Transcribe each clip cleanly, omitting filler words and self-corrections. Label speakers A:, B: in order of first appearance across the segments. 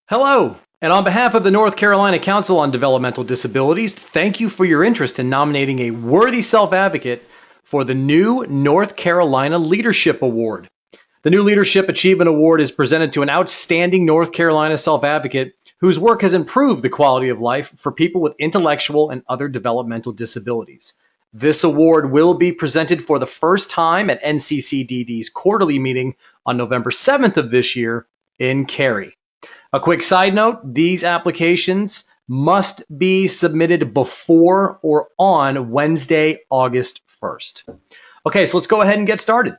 A: Hello, and on behalf of the North Carolina Council on Developmental Disabilities, thank you for your interest in nominating a worthy self-advocate for the new North Carolina Leadership Award. The new Leadership Achievement Award is presented to an outstanding North Carolina self-advocate whose work has improved the quality of life for people with intellectual and other developmental disabilities. This award will be presented for the first time at NCCDD's quarterly meeting on November 7th of this year in Cary. A quick side note, these applications must be submitted before or on Wednesday, August 1st. Okay, so let's go ahead and get started.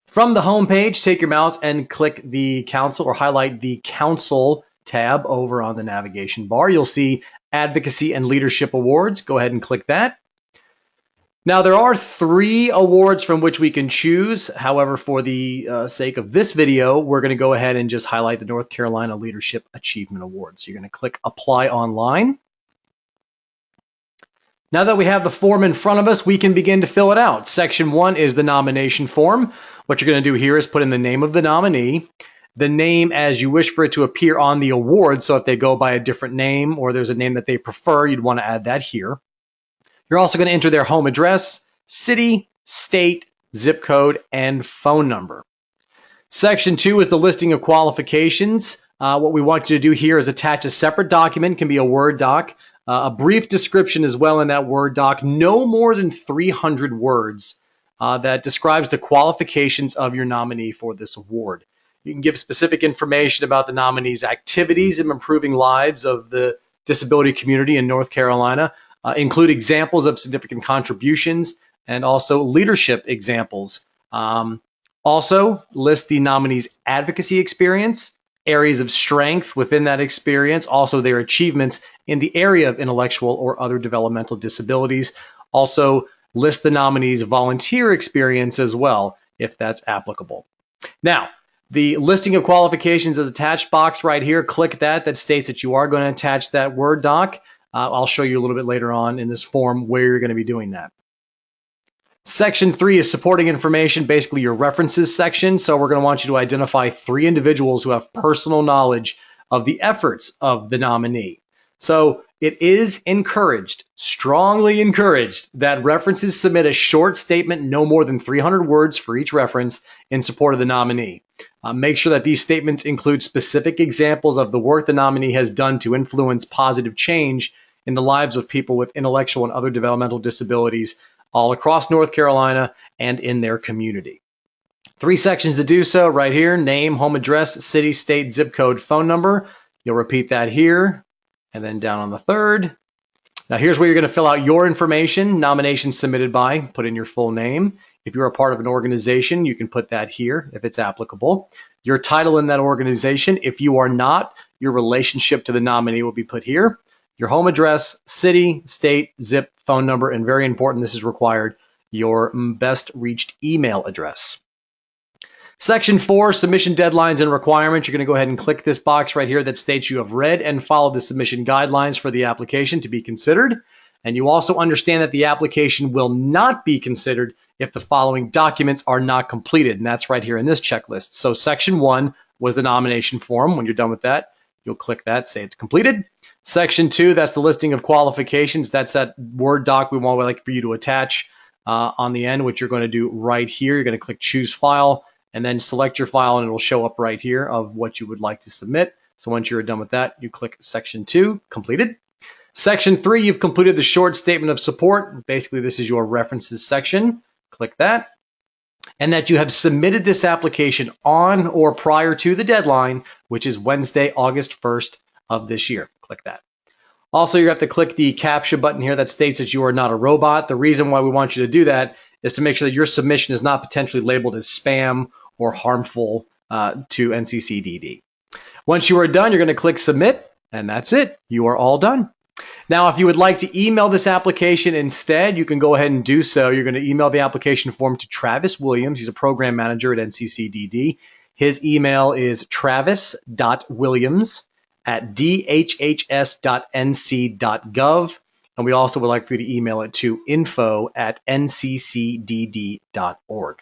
A: From the home page, take your mouse and click the council or highlight the council tab over on the navigation bar. You'll see Advocacy and Leadership Awards. Go ahead and click that. Now, there are 3 awards from which we can choose. However, for the sake of this video, we're going to go ahead and just highlight the North Carolina Leadership Achievement Award. So you're going to click Apply Online. Now that we have the form in front of us, we can begin to fill it out. Section 1 is the nomination form. What you're going to do here is put in the name of the nominee, the name as you wish for it to appear on the award. So if they go by a different name or there's a name that they prefer, you'd want to add that here. You're also going to enter their home address, city, state, zip code, and phone number. Section 2 is the listing of qualifications. What we want you to do here is attach a separate document, can be a Word doc, a brief description as well in that Word doc, no more than 300 words that describes the qualifications of your nominee for this award. You can give specific information about the nominee's activities in improving lives of the disability community in North Carolina. Include examples of significant contributions and also leadership examples. Also list the nominee's advocacy experience, areas of strength within that experience, also their achievements in the area of intellectual or other developmental disabilities. Also list the nominee's volunteer experience as well, if that's applicable. Now, the listing of qualifications is attached box right here. Click that. That states that you are going to attach that Word doc. I'll show you a little bit later on in this form where you're going to be doing that. Section 3 is supporting information, basically your references section. So we're going to want you to identify 3 individuals who have personal knowledge of the efforts of the nominee. So it is encouraged, strongly encouraged, that references submit a short statement, no more than 300 words for each reference in support of the nominee. Make sure that these statements include specific examples of the work the nominee has done to influence positive change in the lives of people with intellectual and other developmental disabilities all across North Carolina and in their community. 3 sections to do so right here: name, home address, city, state, zip code, phone number. You'll repeat that here and then down on the 3rd. Now here's where you're going to fill out your information. Nomination submitted by, put in your full name. If you're a part of an organization, you can put that here if it's applicable. Your title in that organization. If you are not, your relationship to the nominee will be put here. Your home address, city, state, zip, phone number, and very important, this is required, your best reached email address. Section 4, submission deadlines and requirements. You're going to go ahead and click this box right here that states you have read and followed the submission guidelines for the application to be considered. And you also understand that the application will not be considered if the following documents are not completed. And that's right here in this checklist. So Section 1 was the nomination form. When you're done with that, you'll click that, say it's completed. Section 2, that's the listing of qualifications. That's that Word doc we want like for you to attach on the end, which you're going to do right here. You're going to click Choose File and then select your file, and it will show up right here of what you would like to submit. So once you're done with that, you click Section 2, completed. Section 3, you've completed the short statement of support. Basically, this is your references section. Click that. And that you have submitted this application on or prior to the deadline, which is Wednesday, August 1st of this year. Click that. Also, you have to click the CAPTCHA button here that states that you are not a robot. The reason why we want you to do that is to make sure that your submission is not potentially labeled as spam or harmful to NCCDD. Once you are done, you're going to click Submit, and that's it. You are all done. Now, if you would like to email this application instead, you can go ahead and do so. You're going to email the application form to Travis Williams. He's a program manager at NCCDD. His email is travis.williams@dhhs.nc.gov. And we also would like for you to email it to info@nccdd.org.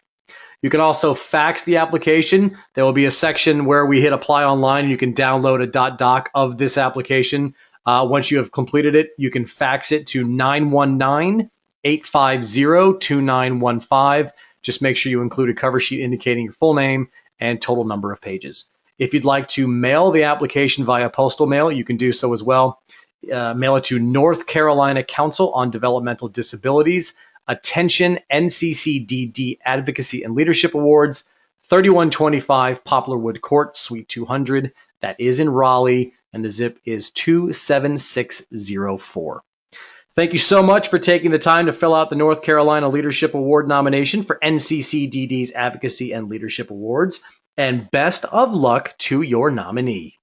A: You can also fax the application. There will be a section where we hit apply online, and you can download a .doc of this application. Once you have completed it, you can fax it to 919-850-2915. Just make sure you include a cover sheet indicating your full name and total number of pages. If you'd like to mail the application via postal mail, you can do so as well. Mail it to North Carolina Council on Developmental Disabilities. Attention, NCCDD Advocacy and Leadership Awards, 3125 Poplarwood Court, Suite 200. That is in Raleigh, and the zip is 27604. Thank you so much for taking the time to fill out the North Carolina Leadership Award nomination for NCCDD's Advocacy and Leadership Awards, and best of luck to your nominee.